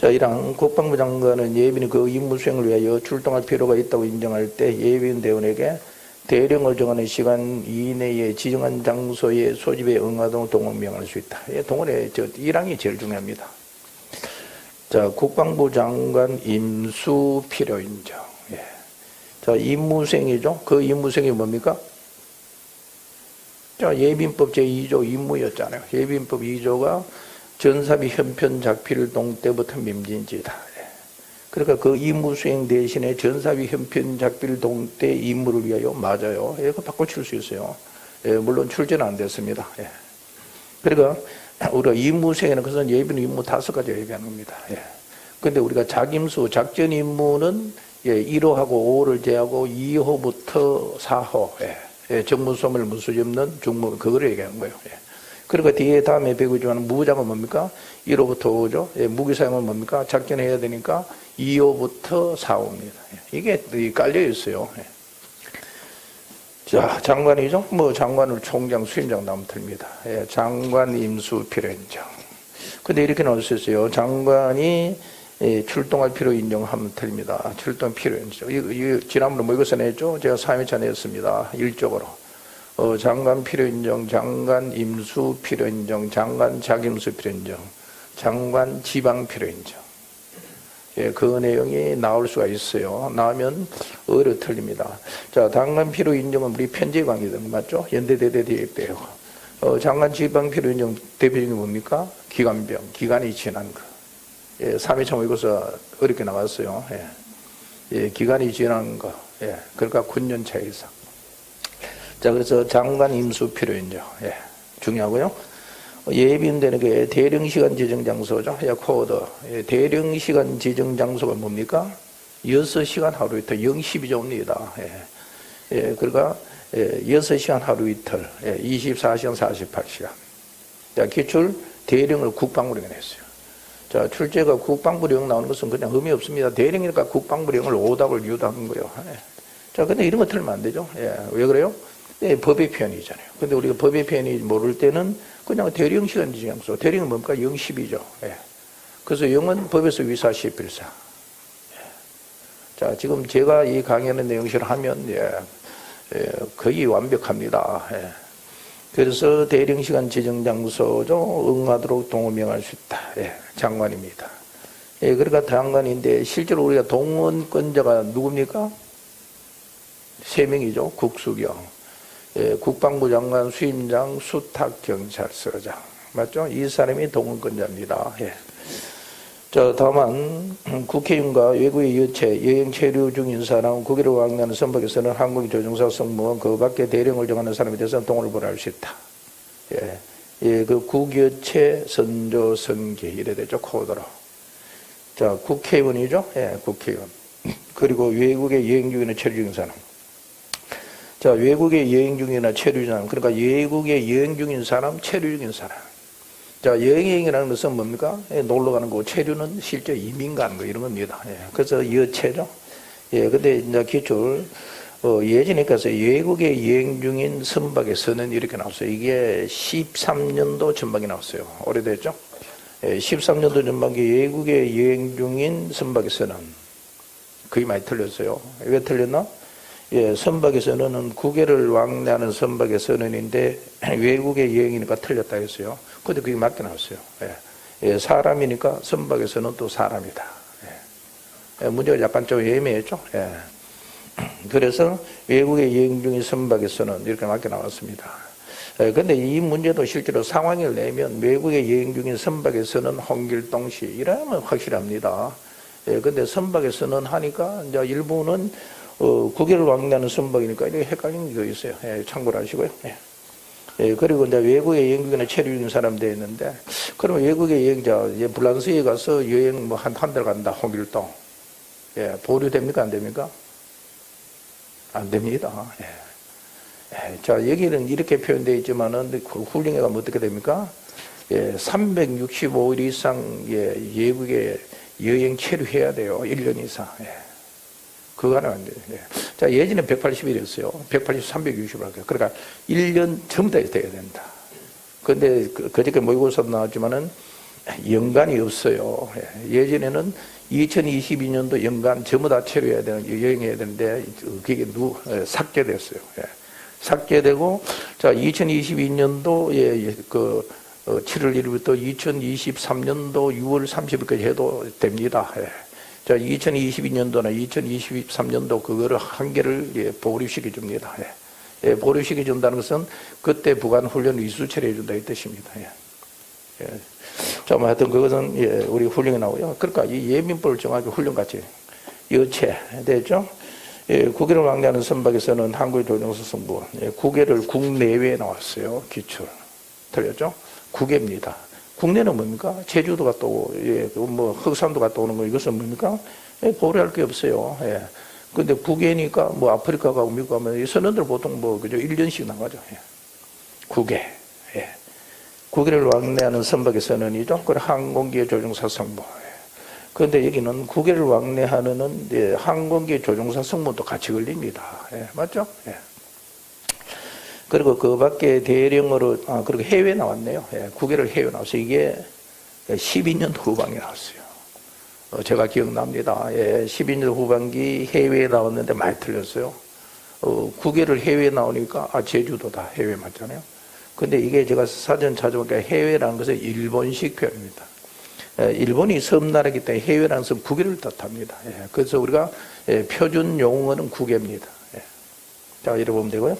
자, 이랑 국방부 장관은 예비인 그 임무 수행을 위하여 출동할 필요가 있다고 인정할 때 예비인 대원에게 대령을 정하는 시간 이내에 지정한 장소의 소집에 응하도록 동원명할 수 있다. 예, 동원의 저 1항이 제일 중요합니다. 자, 국방부 장관 임수 필요 인정. 예. 자, 임무 수행이죠. 그 임무 수행이 뭡니까? 자, 예비인법 제2조 임무였잖아요. 예비인법 2조가 전사비 현편 작필동 때부터 민진지다. 그러니까 그 임무 수행 대신에 전사비 현편 작필동 때 임무를 위하여 맞아요. 이거 바꿔칠 수 있어요. 예, 물론 출제는 안 됐습니다. 예. 그러니까 우리가 임무 수행에는 그것은 예비는 임무 5가지 얘기하는 겁니다. 예. 근데 우리가 작임수, 작전 임무는 예, 1호하고 5호를 제하고 2호부터 4호, 예, 정무소멸 무수지 없는 중무, 그거를 얘기하는 거예요. 예. 그러니까 뒤에 다음에 배우지만 무장은 뭡니까? 1호부터 5죠. 예, 무기 사용은 뭡니까? 작전해야 되니까 2호부터 4호입니다. 예. 이게 깔려 있어요. 예. 자, 장관이죠. 뭐 장관을 총장, 수임장 나오면 됩니다. 예, 장관 임수 필요 인정. 근데 이렇게 나올 수 있어요. 장관이 예, 출동할 필요 인정하면 됩니다. 출동 필요 인정. 지난번에 뭐 이거 써냈죠? 제가 3회차 냈습니다. 일적으로. 장관 필요 인정, 장관 임수 필요 인정, 장관 자임수 필요 인정, 장관 지방 필요 인정. 예, 그 내용이 나올 수가 있어요. 나오면 어려 틀립니다. 자, 장관 필요 인정은 우리 편제 관계된 거 맞죠? 연대대대 대입대요. 장관 지방 필요 인정 대표적인 게 뭡니까? 기관병, 기간이 지난 거. 예, 3회차 모의고사 어렵게 나왔어요. 예. 예, 기간이 지난 거. 예, 그러니까 9년 차 이상. 자, 그래서 장관 임수 필요 인정. 예, 중요하고요. 예비인되는 게 대령시간 지정 장소죠. 예, 코드. 예, 대령시간 지정 장소가 뭡니까? 6시간 하루 이틀, 012조 옵니다. 예, 예, 그러니까, 6시간 하루 이틀, 24시간 48시간. 자, 기출 대령을 국방부령에 냈어요. 자, 출제가 국방부령 나오는 것은 그냥 의미 없습니다. 대령이니까 국방부령을 오답을 유도한 거예요. 예. 자, 근데 이런 거 틀면 안 되죠. 예, 왜 그래요? 예, 법의 표현이잖아요. 근데 우리가 법의 표현이 모를 때는 그냥 대령 시간 지정 장소. 대령은 뭡니까? 012죠. 예. 그래서 0은 법에서 위사시 필사. 예. 자, 지금 제가 이 강의하는 내용실을 하면, 거의 완벽합니다. 예. 그래서 대령 시간 지정 장소죠. 응하도록 동원명할 수 있다. 예. 장관입니다. 예, 그러니까 장관인데 실제로 우리가 동원권자가 누굽니까? 3명이죠. 국수경. 예, 국방부 장관, 수임장, 수탁경찰서장. 맞죠? 이 사람이 동원권자입니다. 예. 자, 다만, 국회의원과 외국의 여체, 여행 체류 중인 사람, 국외로 왕래하는 선박에서는 항공 조종사 승무원, 그 밖에 대령을 정하는 사람에 대해서는 동원을 벌할 수 있다. 예. 예, 그 국여체, 선조, 선계, 이래 되죠. 코드로. 자, 국회의원이죠. 예, 국회의원. 그리고 외국의 여행 중이나 체류 중인 사람. 자, 외국에 여행 중이나 체류 중인 사람. 그러니까 외국에 여행 중인 사람, 체류 중인 사람. 자, 여행이라는 것은 뭡니까? 예, 놀러 가는 거고, 체류는 실제 이민 가는 거, 이런 겁니다. 예, 그래서 여체죠. 예, 근데 이제 기출, 예전에 가서 외국에 여행 중인 선박에서는 이렇게 나왔어요. 이게 13년도 전박이 나왔어요. 오래됐죠? 예, 13년도 전박이 외국에 여행 중인 선박에서는 거의 많이 틀렸어요. 왜 틀렸나? 예, 선박에서는 국외를 왕래하는 선박의 선언인데 외국의 여행이니까 틀렸다 했어요. 근데 그게 맞게 나왔어요. 예, 예, 사람이니까 선박에서는 또 사람이다. 예, 문제가 약간 좀 애매했죠. 예. 그래서 외국의 여행 중인 선박에서는 이렇게 맞게 나왔습니다. 예, 근데 이 문제도 실제로 상황을 내면 외국의 여행 중인 선박에서는 홍길동시 이러면 확실합니다. 예, 근데 선박에서는 하니까 이제 일부는 국외를 왕래하는 선박이니까 이렇게 헷갈리는 게 있어요. 예, 참고로 하시고요. 예. 예, 그리고 이제 외국에 여행국이나 체류 중인 사람들이 있는데, 그러면 외국의 여행자, 예, 불란스에 가서 여행 뭐 한 달 간다, 홍길동. 예, 보류됩니까? 안 됩니까? 안 됩니다. 예. 예, 자, 여기는 이렇게 표현되어 있지만은, 그 훌륭해 가면 어떻게 됩니까? 예, 365일 이상, 예, 외국에 여행 체류해야 돼요. 1년 이상. 예. 그거 하나 안 돼요. 예. 자, 예전에 180일이었어요. 180, 360을 할게요. 그러니까 1년 전부 다 돼야 된다. 근데 그저께 모의고사 나왔지만은 연간이 없어요. 예전에는 2022년도 연간 전부 다 체류해야 되는, 여행해야 되는데, 그게 삭제됐어요. 삭제되고, 자, 2022년도, 7월 1일부터 2023년도 6월 30일까지 해도 됩니다. 자, 2022년도나 2023년도 그거를 한 개를 보류시켜 줍니다. 보류시켜 준다는 것은 그때 부관 훈련을 이수처리해 준다 이 뜻입니다. 자, 뭐 하여튼 그것은 우리 훈련에 나오고요. 그러니까 이 예민법을 정하게 훈련같이 여체 되죠. 국외를 왕래하는 선박에서는 한국의 조종사 승부, 국외를 국내외에 나왔어요. 기출 틀렸죠? 국외입니다. 국내는 뭡니까? 제주도 갔다 오고, 뭐 흑산도 갔다 오는 거 이것은 뭡니까? 보류할 게 없어요. 근데 국외니까 뭐 아프리카 가고 미국 가면 선원들 보통 뭐 그죠 1년씩 나가죠. 국외. 국외를 왕래하는 선박에서는 이죠. 그 항공기의 조종사 승무. 그런데 여기는 국외를 왕래하는 항공기의 조종사 승무도 같이 걸립니다. 맞죠? 그리고 그 밖에 대령으로, 그리고 해외 나왔네요. 국외를 해외 나왔어요. 이게 12년 후반에 나왔어요. 제가 기억납니다. 12년 후반기 해외에 나왔는데 많이 틀렸어요. 국외를 해외에 나오니까, 제주도다. 해외 맞잖아요. 근데 이게 제가 사전 찾아보니까 해외라는 것은 일본식 표현입니다. 일본이 섬나라이기 때문에 해외라는 것은 국외를 뜻합니다. 그래서 우리가 표준 용어는 국외입니다. 자, 이렇게 보면 되고요.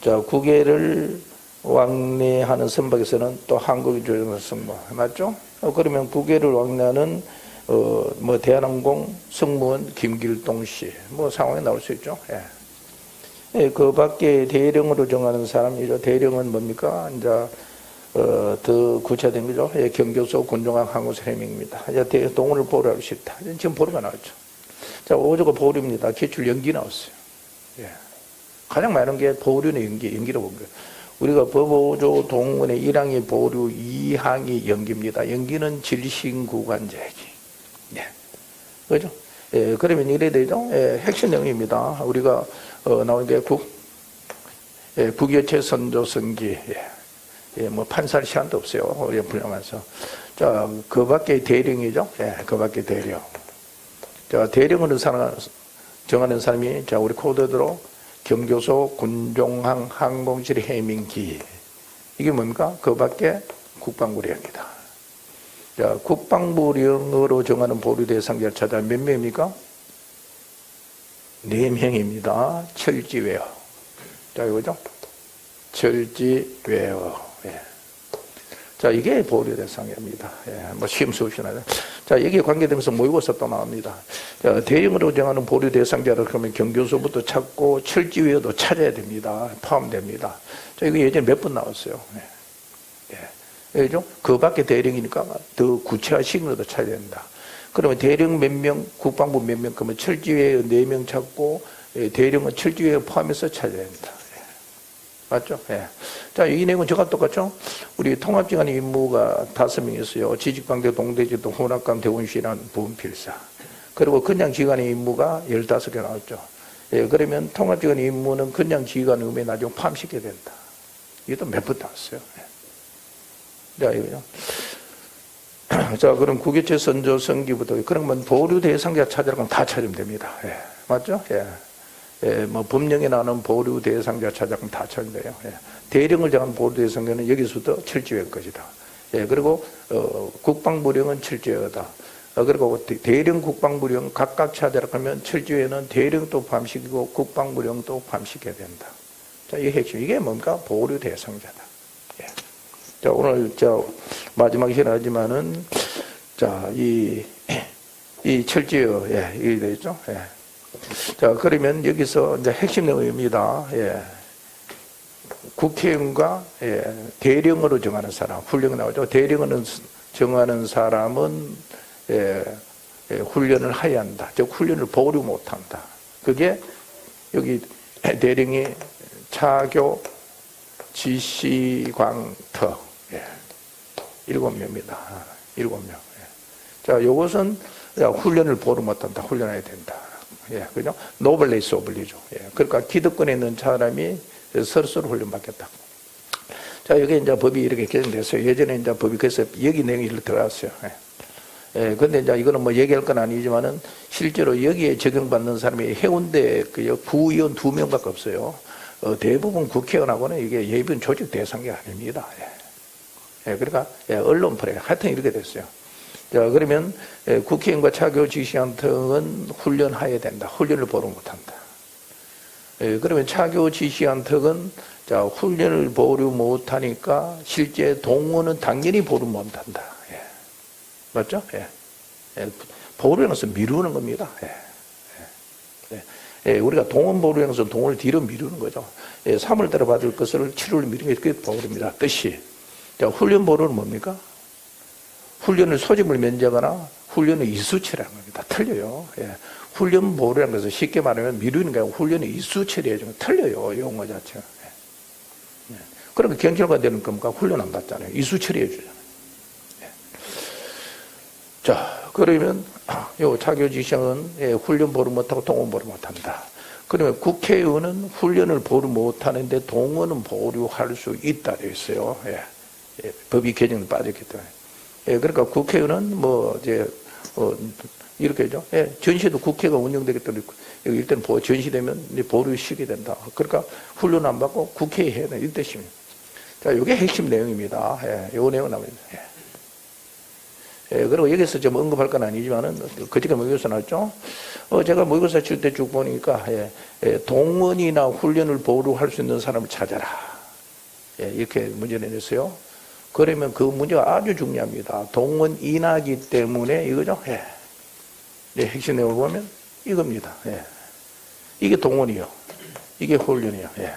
자, 국외를 왕래하는 선박에서는 또 한국의 조종사 승무 맞죠? 그러면 국외를 왕래하는 뭐 대한항공 승무원 김길동 씨 뭐 상황이 나올 수 있죠. 그 밖에 대령으로 정하는 사람이죠. 대령은 뭡니까? 이제 더 구체된 거죠. 경교소 군종항 항우사 해명입니다. 이제 동원을 보류하기 싫다. 지금 보류가 나왔죠. 자, 오조가 보류입니다. 기출 연기 나왔어요. 가장 많은 게 보류는 연기로 본 거예요. 우리가 법오조 동원의 1항이 보류, 2항이 연기입니다. 연기는 질신구간제기. 그죠? 그러면 이래야 되죠? 핵심 내용입니다. 우리가, 나온 게 국여체 선조선기. 뭐 판사할 시간도 없어요. 우리가 분양하면서. 자, 그 밖에 대령이죠? 그 밖에 대령. 자, 대령으로 정하는 사람이, 자, 우리 코드대로 경교소 군종항 항공실 해밍기. 이게 뭡니까? 그 밖에 국방부령이다. 자, 국방부령으로 정하는 보류 대상자 차자 몇 명입니까? 4명입니다. 철지웨어. 자, 이거죠? 철지웨어. 자, 이게 보류 대상입니다. 뭐 시험 수없이 나요. 자, 여기에 관계되면서 모의고사 또 나옵니다. 자, 대형으로 정하는 보류 대상자를 그러면 경교소부터 찾고 철지웨어도 찾아야 됩니다. 포함됩니다. 자, 이거 예전에 몇 번 나왔어요. 그죠? 그 밖에 대령이니까 더 구체화시킨 것도 찾아야 된다. 그러면 대령 몇 명, 국방부 몇 명, 그러면 철지웨어 4명 찾고 대령은 철지웨어 포함해서 찾아야 된다. 맞죠? 자, 이 내용은 저가 똑같죠? 우리 통합지간의 임무가 5명 있어요. 지직방대, 동대지도, 혼합감, 대원시라는 부분필사. 그리고 그냥지간의 임무가 15개 나왔죠. 그러면 통합지간의 임무는 그냥지간 의무에 나중에 포함시켜야 된다. 이것도 몇 번 나왔어요. 자, 이거요. 자, 그럼 국유체 선조 성기부터, 그러면 보류 대상자 찾으라고 다 찾으면 됩니다. 맞죠? 뭐 법령에 나오는 보류 대상자 찾아가면 다 찾으면 돼요. 대령을 정한 보류 대상자는 여기서부터 철지회일 것이다. 그리고 국방부령은 철지회다. 그리고 대령 국방부령 각각 찾아라 하면 철지회는 대령도 포함시키고 국방부령도 포함시켜야 된다. 자, 이게 핵심. 이게 뭔가 보류 대상자다. 자, 오늘 마지막 시간이지만은 자, 이 철지회 이게 되죠. 자, 그러면 여기서 이제 핵심 내용입니다. 국회의원과 대령으로 정하는 사람, 훈련이 나오죠. 대령으로 정하는 사람은 훈련을 해야 한다. 즉, 훈련을 보류 못 한다. 그게 여기 대령이 차교, 지시광터 7명입니다. 7명. 자, 요것은 훈련을 보류 못 한다. 훈련해야 된다. 그죠? 노블레이스 오블리죠. 그러니까 기득권에 있는 사람이 서로 훈련받겠다. 자, 여기 이제 법이 이렇게 개정됐어요. 예전에 이제 법이 그래서 여기 내용이 일로 들어갔어요. 예, 근데 이제 이거는 뭐 얘기할 건 아니지만은 실제로 여기에 적용받는 사람이 해운대 그 구의원 2명밖에 없어요. 대부분 국회의원하고는 이게 예비군 조직 대상이 아닙니다. 예, 그러니까 언론 프레 하여튼 이렇게 됐어요. 자, 그러면 국회의원과 차교 지시한 턱은 훈련하여야 된다. 훈련을 보루 못한다. 그러면 차교 지시한 턱은 자, 훈련을 보류 못하니까 실제 동원은 당연히 보류 못한다. 예. 맞죠? 예. 예. 보류라는 것은 미루는 겁니다. 예. 예. 우리가 동원 보류라는 것은 동원을 뒤로 미루는 거죠. 3월달에 받을 것을 7월 미루는 게 그게 보류입니다. 뜻이. 자, 훈련 보류는 뭡니까? 훈련을 소집을 면제하거나 훈련의 이수처리라는 겁니다. 틀려요. 예. 훈련 보류라는 것은 쉽게 말하면 미루는 게 아니고 훈련의 이수처리해 주면 틀려요. 용어 자체가. 예. 그러니까 경찰관 되는 겁니까? 훈련 안 받잖아요. 이수처리해 주잖아요. 예. 자, 그러면 요 차교지시은 훈련 보류 못하고 동원 보류 못한다. 그러면 국회의원은 훈련을 보류 못하는데 동원은 보류할 수 있다 되어 있어요. 예. 예. 법이 개정이 빠졌기 때문에. 예, 그러니까 국회의원은 뭐 이제 이렇게죠. 예, 전시도 국회가 운영되기 때문에 일단 전시되면 보류시키게 된다. 그러니까 훈련 안 받고 국회에 해야 된다. 이 뜻입니다. 자, 이게 핵심 내용입니다. 예, 요 내용 나옵니다. 예. 예, 그리고 여기서 좀 언급할 건 아니지만은 그저께 모의고사 나왔죠. 제가 모의고사 칠 때 쭉 보니까 동원이나 훈련을 보류할 수 있는 사람을 찾아라. 예, 이렇게 문제를 냈어요. 그러면 그 문제가 아주 중요합니다. 동원 인하기 때문에 이거죠. 예. 예, 핵심 내용을 보면 이겁니다. 예. 이게 동원이요. 이게 훈련이요. 예.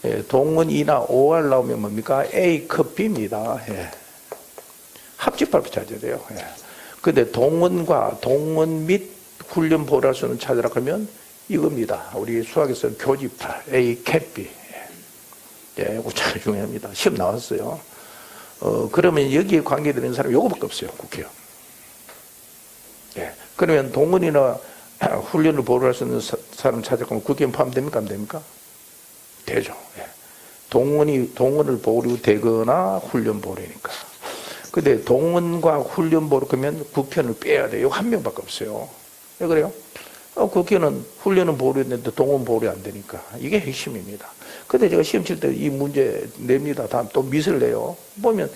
예, 동원 인하 OR 나오면 뭡니까? A 급 B입니다. 예. 합집 발표 찾아야 돼요. 예. 근데 동원과 동원 및 훈련 보류할 수는 찾으라 그러면 이겁니다. 우리 수학에서 교집합 A 캡 B. 예, 이거 참 중요합니다. 시험 나왔어요. 그러면 여기에 관계되는 사람이 요거밖에 없어요, 국회요. 예. 그러면 동원이나 훈련을 보류할 수 있는 사람 찾아가면 국회에 포함됩니까? 안 됩니까? 되죠. 예. 동원을 보류되거나 훈련 보류니까. 근데 동원과 훈련 보류 그러면 국회의원을 빼야 돼요. 한 명밖에 없어요. 왜 그래요? 국회의원은 훈련은 보류했는데 동원 보류 안 되니까. 이게 핵심입니다. 근데 제가 시험 칠 때 이 문제 냅니다. 다음 또 미술 내요. 보면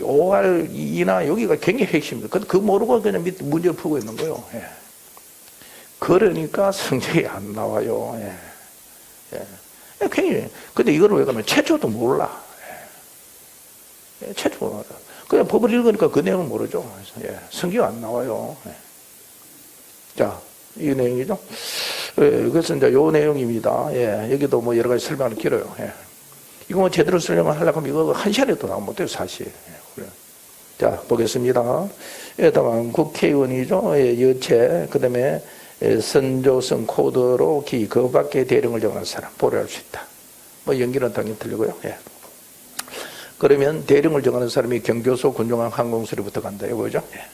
OR이나 여기가 굉장히 핵심입니다. 그 모르고 그냥 문제를 풀고 있는 거예요. 예. 그러니까 성적이 안 나와요. 예. 예. 굉장히. 근데 이걸 왜 가면 최초도 몰라. 예. 최초도 몰라. 그냥 법을 읽으니까 그 내용을 모르죠. 예. 성적이 안 나와요. 예. 자, 이 내용이죠. 예, 그래서 이제 요 내용입니다. 예, 여기도 뭐 여러 가지 설명을 길어요. 예. 이거 뭐 제대로 설명을 하려고 하면 이거 한 시간에도 나오면 못해요, 사실. 예, 그래. 자, 보겠습니다. 예, 다만 국회의원이죠. 예, 여체, 그 다음에 선조성 코드로 그 밖에 대령을 정하는 사람, 보류할 수 있다. 뭐 연기는 당연히 틀리고요. 예. 그러면 대령을 정하는 사람이 경교소, 군종항, 항공수로부터 간다. 이거죠. 예.